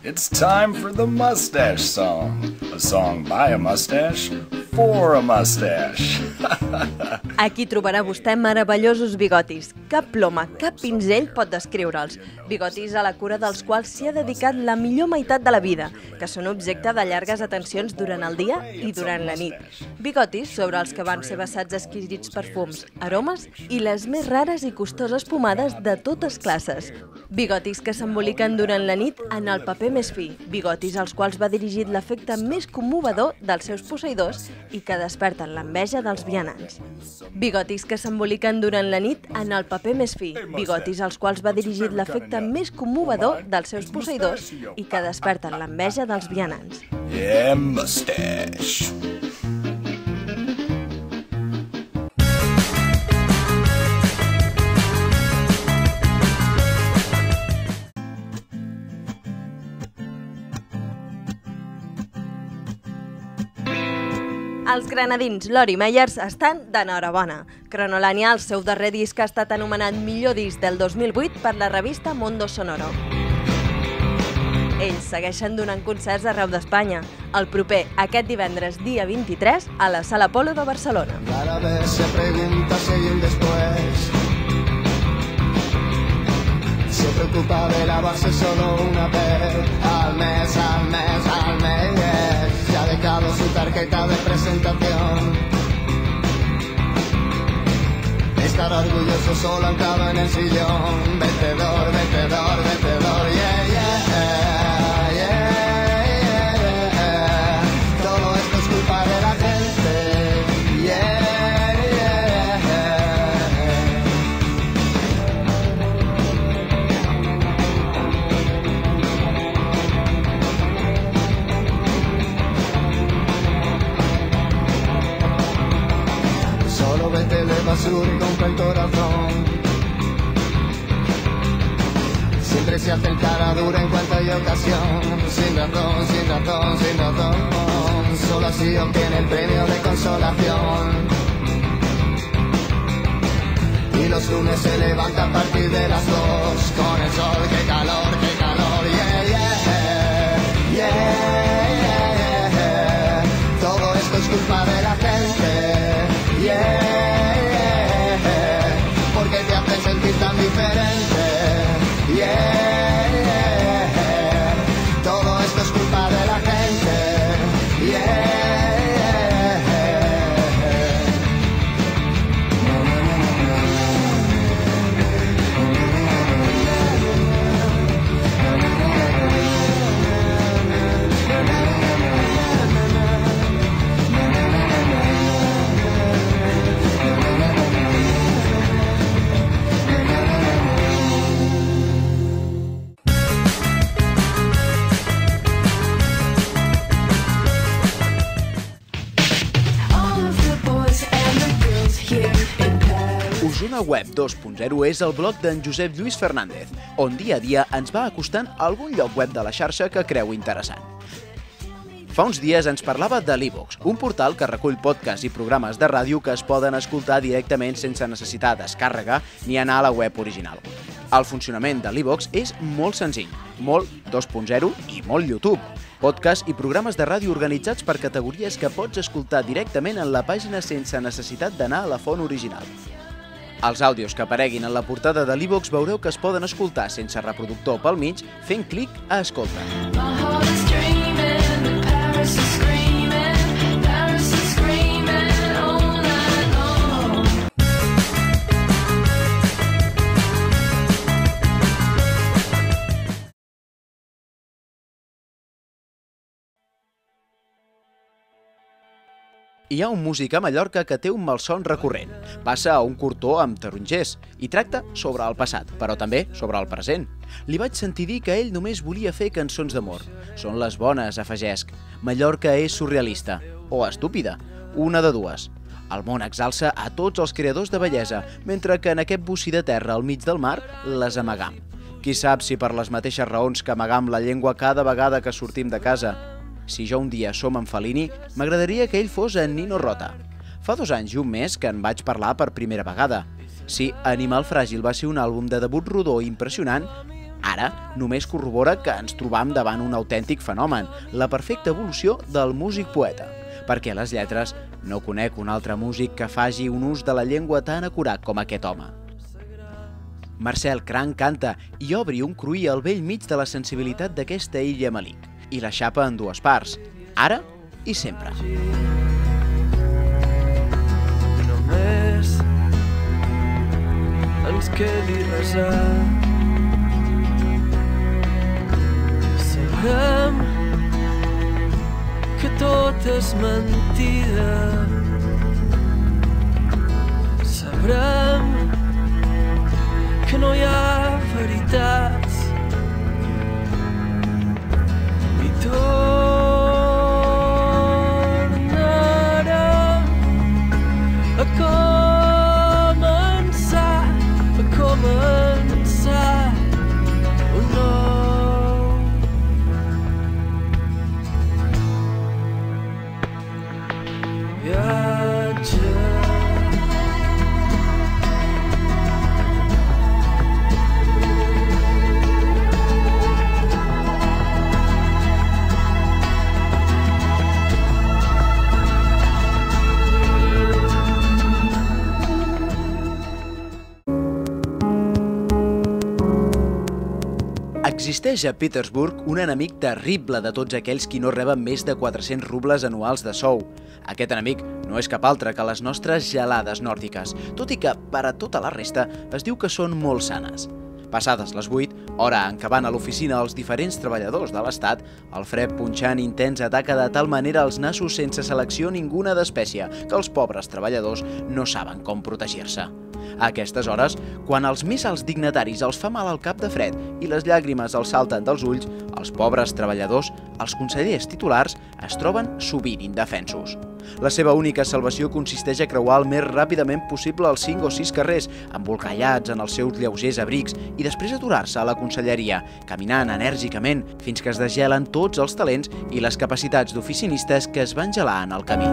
It's time for the Mustache Song. A song by a mustache for a mustache. Aquí trobarà vostè meravellosos bigotis. Cap ploma, cap pinzell pot descriure'ls. Bigotis a la cura dels quals s'hi ha dedicat la millor meitat de la vida, que són objecte de llargues atencions durant el dia i durant la nit. Bigotis sobre els que van ser vessats exquisits perfums, aromes i les més rares i costoses pomades de totes classes. Bigotis que s'emboliquen durant la nit en el paper més fi. Bigotis als quals va dirigit l'efecte més commovedor dels seus posseïdors i que desperten l'enveja dels vianants. Bigotis que s'emboliquen durant la nit en el paper més fi. Bigotis als quals va dirigit l'efecte més commovedor dels seus posseïdors i que desperten l'enveja dels vianants. Yeah, mustache. Els granadins Lori Meyers estan d'enhorabona. Cronolania, el seu darrer disc, ha estat anomenat millor disc del 2008 per la revista Mondo Sonoro. Ells segueixen donant concerts arreu d'Espanya. El proper, aquest divendres, dia 23, a la Sala Apolo de Barcelona. Cada vez se pregunta si hay un después. Se preocupa de lavarse solo una vez al mes, al mes, al mes. Se ha dejado su tarjeta de presentación. Estar orgulloso solo anclado en el sillón. Vencedor, vencedor, vencedor, yeah, yeah, yeah, yeah. Todo esto es culpa de la gente, yeah. Vete de basura y compra el corazón. Siempre se hace el cara dura en cuanto hay ocasión. Sin razón, sin razón, sin razón. Solo así obtiene el premio de consolación. Y los lunes se levanta a partir de las 2. Con el sol, qué calor, yeah, yeah, yeah, yeah, yeah. Todo esto es culpa de la gente, yeah. Porque te hace sentir tan diferente, yeah, yeah. Todo esto es culpa de la gente, yeah. Osona Web 2.0 és el blog d'en Josep Lluís Fernández, on dia a dia ens va acostant a algun lloc web de la xarxa que creu interessant. Fa uns dies ens parlava de l'Evox, un portal que recull podcasts i programes de ràdio que es poden escoltar directament sense necessitar descàrrega ni anar a la web original. El funcionament de l'Evox és molt senzill, molt 2.0 i molt YouTube. Podcasts i programes de ràdio organitzats per categories que pots escoltar directament en la pàgina sense necessitat d'anar a la font original. Els àudios que apareguin en la portada de l'Evox veureu que es poden escoltar sense reproductor pel mig fent clic a Escolta. Hi ha un músic a Mallorca que té un malson recurrent. Passa a un cortó amb tarongers i tracta sobre el passat, però també sobre el present. Li vaig sentir dir que ell només volia fer cançons d'amor. Són les bones, afegesc. Mallorca és surrealista. O estúpida. Una de dues. El món exalça a tots els creadors de bellesa, mentre que en aquest bocí de terra al mig del mar les amagam. Qui sap si per les mateixes raons que amagam la llengua cada vegada que sortim de casa. Si jo un dia som en Fellini, m'agradaria que ell fos en Nino Rota. Fa 2 anys i un mes que en vaig parlar per primera vegada. Si Animal Fràgil va ser un àlbum de debut rodó i impressionant, Ara només corrobora que ens trobam davant un autèntic fenomen, la perfecta evolució del músic-poeta, perquè a les lletres no conec un altre músic que faci un ús de la llengua tan acurat com aquest home. Marcel Cranc canta i obri un cruï al bell mig de la sensibilitat d'aquesta illa Malik, i la xapa en dues parts, ara i sempre. Només ens quedi resar. Sabrem que tot és mentida. Sabrem que no hi ha veritats. I tornarem a començar un nou. Viatge. Existeix a Petersburg un enemic terrible de tots aquells qui no reben més de 400 rubles anuals de sou. Aquest enemic no és cap altre que les nostres gelades nòrdiques, tot i que per a tota la resta es diu que són molt sanes. Passades les 8, hora en què van a l'oficina els diferents treballadors de l'Estat, el fred punxant intens ataca de tal manera els nassos sense selecció ninguna d'espècie que els pobres treballadors no saben com protegir-se. A aquestes hores, quan als més alts dignataris els fa mal al cap de fred i les llàgrimes els salten dels ulls, els pobres treballadors, els consellers titulars, es troben sovint indefensos. La seva única salvació consisteix a creuar el més ràpidament possible els 5 o 6 carrers, embolcallats en els seus lleugers abrics, i després aturar-se a la conselleria, caminant enèrgicament fins que es desgelen tots els talents i les capacitats d'oficinistes que es van gelar en el camí.